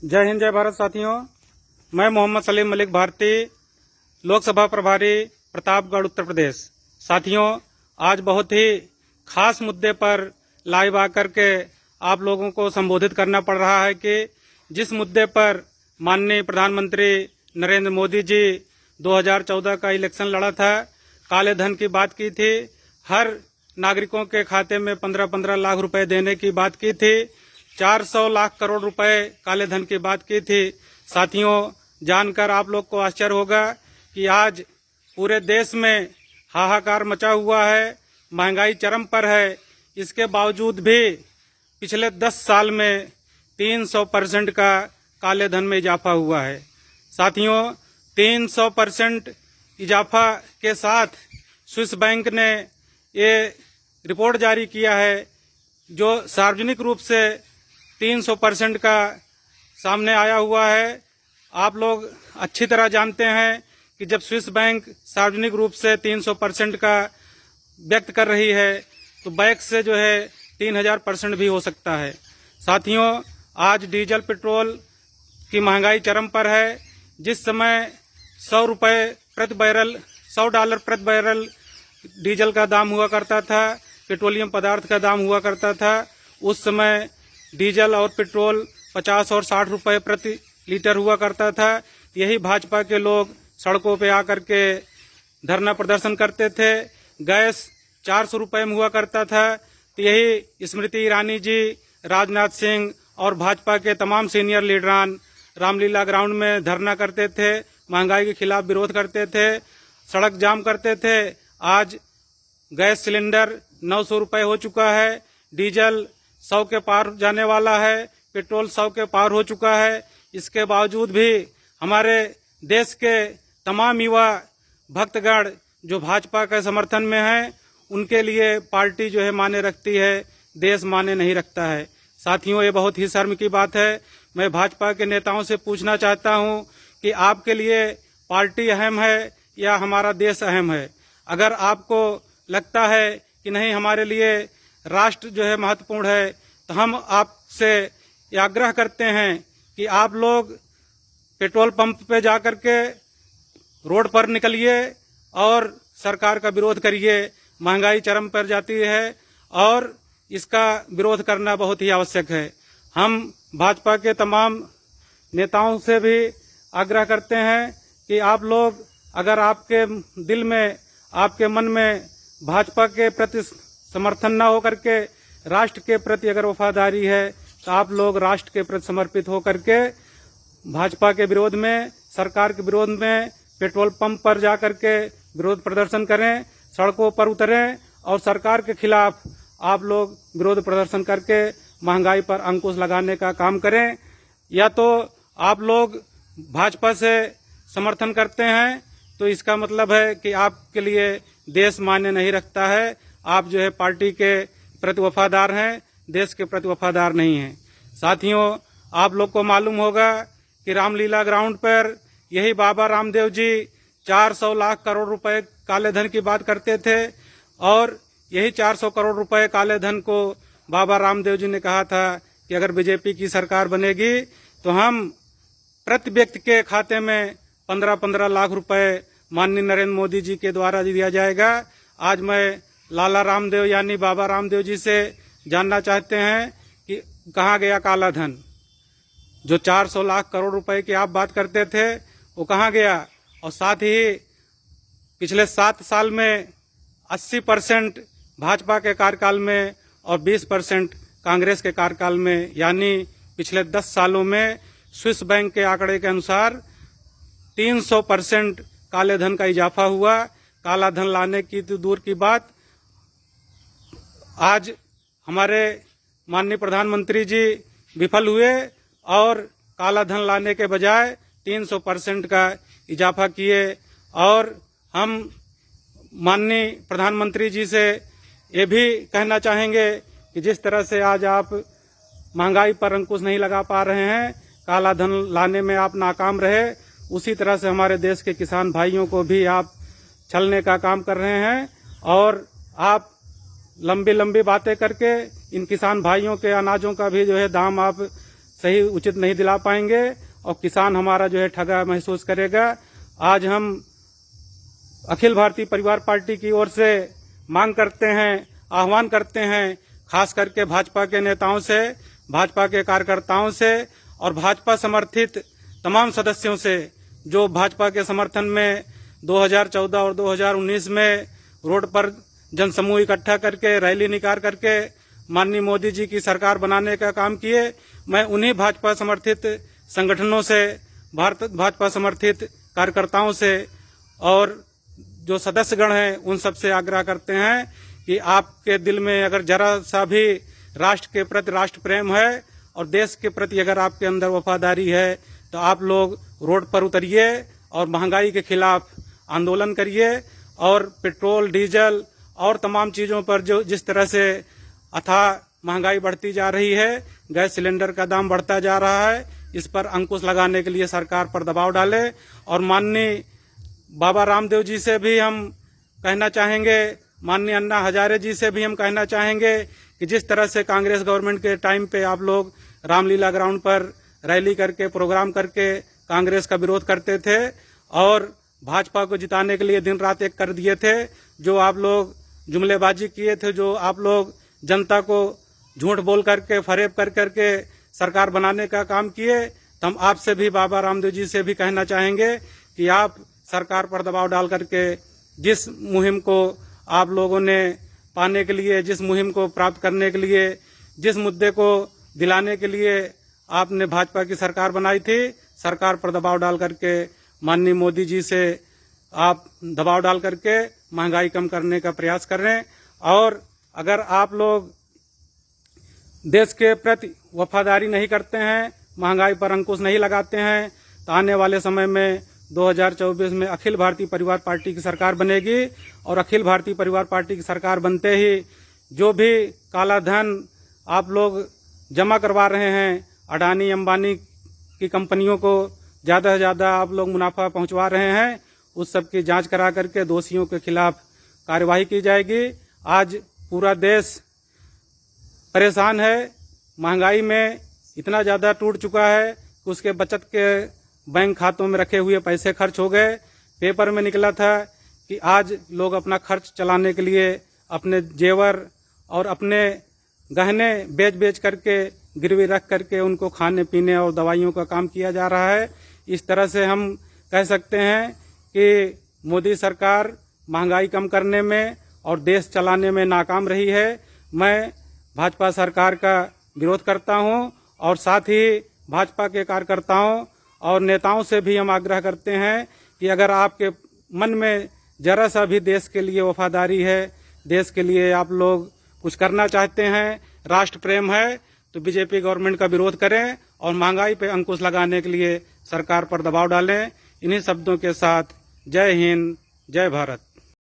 जय हिंद जय भारत साथियों। मैं मोहम्मद सलीम मलिक भारती, लोकसभा प्रभारी प्रतापगढ़ उत्तर प्रदेश। साथियों, आज बहुत ही खास मुद्दे पर लाइव आकर के आप लोगों को संबोधित करना पड़ रहा है कि जिस मुद्दे पर माननीय प्रधानमंत्री नरेंद्र मोदी जी 2014 का इलेक्शन लड़ा था, काले धन की बात की थी, हर नागरिकों के खाते में 15-15 लाख रुपए देने की बात की थी, 400 लाख करोड़ रुपए काले धन की बात की थी। साथियों, जानकर आप लोग को आश्चर्य होगा कि आज पूरे देश में हाहाकार मचा हुआ है, महंगाई चरम पर है। इसके बावजूद भी पिछले 10 साल में 300% का काले धन में इजाफा हुआ है। साथियों, 300% इजाफा के साथ स्विस बैंक ने ये रिपोर्ट जारी किया है, जो सार्वजनिक रूप से 300% का सामने आया हुआ है। आप लोग अच्छी तरह जानते हैं कि जब स्विस बैंक सार्वजनिक रूप से 300% का व्यक्त कर रही है तो बैंक से जो है 3000% भी हो सकता है। साथियों, आज डीजल पेट्रोल की महंगाई चरम पर है। जिस समय $100 प्रति बैरल डीजल का दाम हुआ करता था, पेट्रोलियम पदार्थ का दाम हुआ करता था, उस समय डीजल और पेट्रोल 50 और 60 रुपए प्रति लीटर हुआ करता था। यही भाजपा के लोग सड़कों पे आकर के धरना प्रदर्शन करते थे। गैस 400 रुपए में हुआ करता था। तो यही स्मृति ईरानी जी, राजनाथ सिंह और भाजपा के तमाम सीनियर लीडरान रामलीला ग्राउंड में धरना करते थे, महंगाई के खिलाफ विरोध करते थे, सड़क जाम करते थे। आज गैस सिलेंडर 900 रुपए हो चुका है, डीजल 100 के पार जाने वाला है, पेट्रोल 100 के पार हो चुका है। इसके बावजूद भी हमारे देश के तमाम युवा भक्तगण जो भाजपा के समर्थन में हैं, उनके लिए पार्टी जो है माने रखती है, देश माने नहीं रखता है। साथियों, ये बहुत ही शर्म की बात है। मैं भाजपा के नेताओं से पूछना चाहता हूं कि आपके लिए पार्टी अहम है या हमारा देश अहम है? अगर आपको लगता है कि नहीं, हमारे लिए राष्ट्र जो है महत्वपूर्ण है, तो हम आपसे आग्रह करते हैं कि आप लोग पेट्रोल पंप पे जाकर के रोड पर निकलिए और सरकार का विरोध करिए। महंगाई चरम पर जाती है और इसका विरोध करना बहुत ही आवश्यक है। हम भाजपा के तमाम नेताओं से भी आग्रह करते हैं कि आप लोग, अगर आपके दिल में, आपके मन में भाजपा के प्रति समर्थन न होकर के राष्ट्र के प्रति अगर वफादारी है, तो आप लोग राष्ट्र के प्रति समर्पित होकर के भाजपा के विरोध में, सरकार के विरोध में पेट्रोल पंप पर जाकर के विरोध प्रदर्शन करें, सड़कों पर उतरें और सरकार के खिलाफ आप लोग विरोध प्रदर्शन करके महंगाई पर अंकुश लगाने का काम करें। या तो आप लोग भाजपा से समर्थन करते हैं तो इसका मतलब है कि आपके लिए देश मान्य नहीं रखता है, आप जो है पार्टी के प्रति वफादार हैं, देश के प्रति वफादार नहीं हैं। साथियों, आप लोग को मालूम होगा कि रामलीला ग्राउंड पर यही बाबा रामदेव जी 400 लाख करोड़ रुपए काले धन की बात करते थे और यही 400 करोड़ रुपए काले धन को बाबा रामदेव जी ने कहा था कि अगर बीजेपी की सरकार बनेगी तो हम प्रति व्यक्ति के खाते में 15-15 लाख रुपए माननीय नरेंद्र मोदी जी के द्वारा दिया जाएगा। आज मैं लाला रामदेव यानी बाबा रामदेव जी से जानना चाहते हैं कि कहाँ गया काला धन? जो 400 लाख करोड़ रुपए की आप बात करते थे, वो कहाँ गया? और साथ ही पिछले 7 साल में 80% भाजपा के कार्यकाल में और 20% कांग्रेस के कार्यकाल में, यानी पिछले 10 सालों में स्विस बैंक के आंकड़े के अनुसार 300% काले धन का इजाफा हुआ। काला धन लाने की तो दूर की बात, आज हमारे माननीय प्रधानमंत्री जी विफल हुए और काला धन लाने के बजाय 300% का इजाफा किए। और हम माननीय प्रधानमंत्री जी से ये भी कहना चाहेंगे कि जिस तरह से आज आप महंगाई पर अंकुश नहीं लगा पा रहे हैं, काला धन लाने में आप नाकाम रहे, उसी तरह से हमारे देश के किसान भाइयों को भी आप छलने का काम कर रहे हैं और आप लंबी लंबी बातें करके इन किसान भाइयों के अनाजों का भी जो है दाम आप सही उचित नहीं दिला पाएंगे और किसान हमारा जो है ठगा महसूस करेगा। आज हम अखिल भारतीय परिवार पार्टी की ओर से मांग करते हैं, आह्वान करते हैं, खास करके भाजपा के नेताओं से, भाजपा के कार्यकर्ताओं से और भाजपा समर्थित तमाम सदस्यों से जो भाजपा के समर्थन में 2014 और 2019 में रोड पर जनसमूह इकट्ठा करके रैली निकाल करके माननीय मोदी जी की सरकार बनाने का काम किए। मैं उन्हीं भाजपा समर्थित संगठनों से, भाजपा समर्थित कार्यकर्ताओं से और जो सदस्यगण हैं उन सबसे आग्रह करते हैं कि आपके दिल में अगर जरा सा भी राष्ट्र के प्रति राष्ट्र प्रेम है और देश के प्रति अगर आपके अंदर वफादारी है तो आप लोग रोड पर उतरिए और महंगाई के खिलाफ आंदोलन करिए और पेट्रोल, डीजल और तमाम चीज़ों पर जो जिस तरह से अथाह महंगाई बढ़ती जा रही है, गैस सिलेंडर का दाम बढ़ता जा रहा है, इस पर अंकुश लगाने के लिए सरकार पर दबाव डाले। और माननीय बाबा रामदेव जी से भी हम कहना चाहेंगे, माननीय अन्ना हजारे जी से भी हम कहना चाहेंगे कि जिस तरह से कांग्रेस गवर्नमेंट के टाइम पे आप लोग रामलीला ग्राउंड पर रैली करके, प्रोग्राम करके कांग्रेस का विरोध करते थे और भाजपा को जिताने के लिए दिन रात एक कर दिए थे, जो आप लोग जुमलेबाजी किए थे, जो आप लोग जनता को झूठ बोल करके, फरेब कर करके सरकार बनाने का काम किए, तो हम आपसे भी, बाबा रामदेव जी से भी कहना चाहेंगे कि आप सरकार पर दबाव डाल करके जिस मुहिम को आप लोगों ने पाने के लिए, जिस मुहिम को प्राप्त करने के लिए, जिस मुद्दे को दिलाने के लिए आपने भाजपा की सरकार बनाई थी, सरकार पर दबाव डाल करके माननीय मोदी जी से आप दबाव डाल करके महंगाई कम करने का प्रयास करें। और अगर आप लोग देश के प्रति वफादारी नहीं करते हैं, महंगाई पर अंकुश नहीं लगाते हैं, तो आने वाले समय में 2024 में अखिल भारतीय परिवार पार्टी की सरकार बनेगी और अखिल भारतीय परिवार पार्टी की सरकार बनते ही जो भी काला धन आप लोग जमा करवा रहे हैं, अडानी अंबानी की कंपनियों को ज़्यादा से ज़्यादा आप लोग मुनाफा पहुंचवा रहे हैं, उस सब की जांच करा करके दोषियों के खिलाफ कार्यवाही की जाएगी। आज पूरा देश परेशान है, महंगाई में इतना ज़्यादा टूट चुका है कि उसके बचत के बैंक खातों में रखे हुए पैसे खर्च हो गए। पेपर में निकला था कि आज लोग अपना खर्च चलाने के लिए अपने जेवर और अपने गहने बेच बेच करके, गिरवी रख करके उनको खाने पीने और दवाइयों का काम किया जा रहा है। इस तरह से हम कह सकते हैं कि मोदी सरकार महंगाई कम करने में और देश चलाने में नाकाम रही है। मैं भाजपा सरकार का विरोध करता हूं और साथ ही भाजपा के कार्यकर्ताओं और नेताओं से भी हम आग्रह करते हैं कि अगर आपके मन में जरा सा भी देश के लिए वफादारी है, देश के लिए आप लोग कुछ करना चाहते हैं, राष्ट्र प्रेम है, तो बीजेपी गवर्नमेंट का विरोध करें और महंगाई पे अंकुश लगाने के लिए सरकार पर दबाव डालें। इन्हीं शब्दों के साथ जय हिंद, जय भारत।